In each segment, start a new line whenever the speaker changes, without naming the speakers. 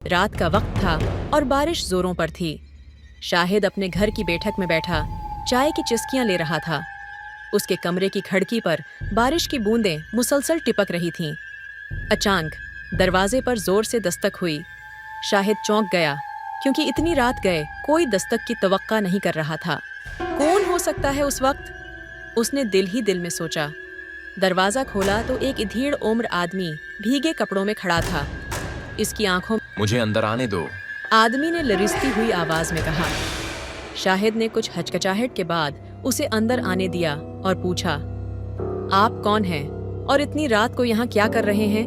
रात का वक्त था और बारिश जोरों पर थी। शाहिद अपने घर की बैठक में बैठा चाय की चुस्कियां ले रहा था। उसके कमरे की खिड़की पर बारिश की बूंदें मुसलसल टिपक रही थीं। अचानक दरवाजे पर जोर से दस्तक हुई। शाहिद चौंक गया क्योंकि इतनी रात गए कोई दस्तक की तवक्का नहीं कर रहा था। कौन हो सकता है उस वक्त? उसने दिल ही दिल में सोचा। दरवाजा खोला तो एक अधेड़ उम्र आदमी भीगे कपड़ों में खड़ा था। इसकी आंखों
मुझे अंदर आने दो।
आदमी ने लरिस्ती हुई आवाज में कहा। शाहिद ने कुछ हचकचाहट के बाद उसे अंदर आने दिया और पूछा, आप कौन हैं और इतनी रात को यहाँ क्या कर रहे हैं?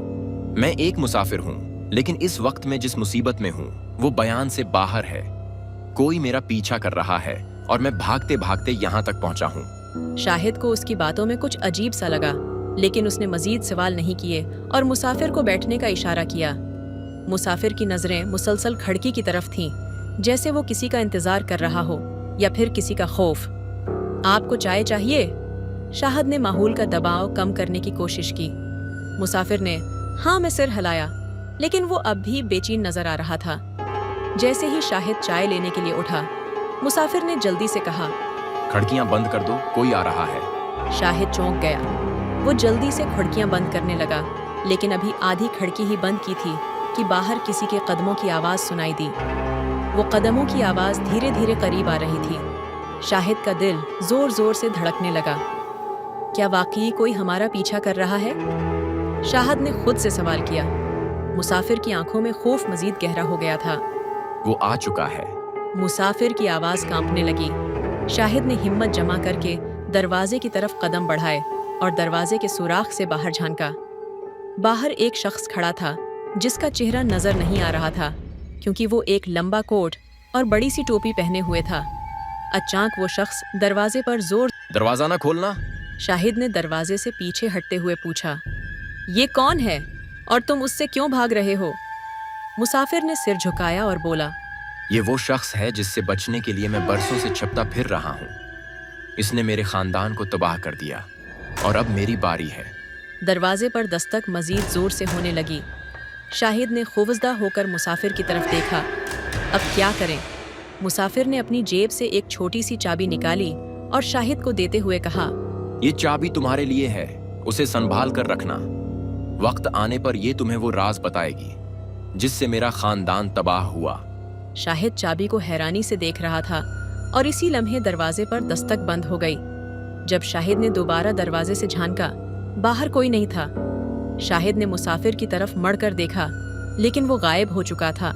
मैं एक मुसाफिर हूँ, लेकिन इस वक्त में जिस मुसीबत में हूँ वो बयान से बाहर है। कोई मेरा पीछा कर रहा है और मैं भागते भागते यहाँ तक पहुँचा हूँ।
शाहिद को उसकी बातों में कुछ अजीब सा लगा, लेकिन उसने मजीद सवाल नहीं किए और मुसाफिर को बैठने का इशारा किया। मुसाफिर की नजरें मुसलसल खिड़की की तरफ थीं, जैसे वो किसी का इंतजार कर रहा हो या फिर किसी का खौफ। आपको चाय चाहिए? शाहिद ने माहौल का दबाव कम करने की कोशिश की। मुसाफिर ने हाँ में सिर हिलाया, लेकिन वो अब भी बेचैन नजर आ रहा था। जैसे ही शाहिद चाय लेने के लिए उठा, मुसाफिर ने जल्दी से कहा,
खिड़कियां बंद कर दो, कोई आ रहा है।
शाहिद चौंक गया। वो जल्दी से खिड़कियां बंद करने लगा, लेकिन अभी आधी खिड़की ही बंद की थी कि बाहर किसी के कदमों की आवाज सुनाई दी। वो कदमों की आवाज धीरे धीरे करीब आ रही थी। शाहिद का दिल जोर जोर से धड़कने लगा। क्या वाकई कोई हमारा पीछा कर रहा है? शाहिद ने खुद से सवाल किया। मुसाफिर की आंखों में खौफ मजीद गहरा हो गया था।
वो आ चुका है।
मुसाफिर की आवाज कांपने लगी। शाहिद ने हिम्मत जमा करके दरवाजे की तरफ कदम बढ़ाए और दरवाजे के सुराख से बाहर झांका। बाहर एक शख्स खड़ा था जिसका चेहरा नजर नहीं आ रहा था, क्योंकि वो एक लंबा कोट और बड़ी सी टोपी पहने हुए था। अचानक वो शख्स दरवाजे पर जोर।
दरवाजा ना खोलना।
शाहिद ने दरवाजे से पीछे हटते हुए पूछा, ये कौन है और तुम उससे क्यों भाग रहे हो? मुसाफिर ने सिर झुकाया और बोला,
ये वो शख्स है जिससे बचने के लिए मैं बरसों से छिपता फिर रहा हूँ। इसने मेरे खानदान को तबाह कर दिया और अब मेरी बारी है।
दरवाजे पर दस्तक मजीद जोर से होने लगी। शाहिद ने खौफजदा होकर मुसाफिर की तरफ देखा। अब क्या करें? मुसाफिर ने अपनी जेब से एक छोटी सी चाबी निकाली और शाहिद को देते हुए कहा,
ये चाबी तुम्हारे लिए है, उसे संभाल कर रखना। वक्त आने पर ये तुम्हें वो राज बताएगी जिससे मेरा खानदान तबाह हुआ।
शाहिद चाबी को हैरानी से देख रहा था और इसी लम्हे दरवाजे पर दस्तक बंद हो गई। जब शाहिद ने दोबारा दरवाजे से झांका, बाहर कोई नहीं था। शाहिद ने मुसाफिर की तरफ मुड़कर देखा, लेकिन वो गायब हो चुका था।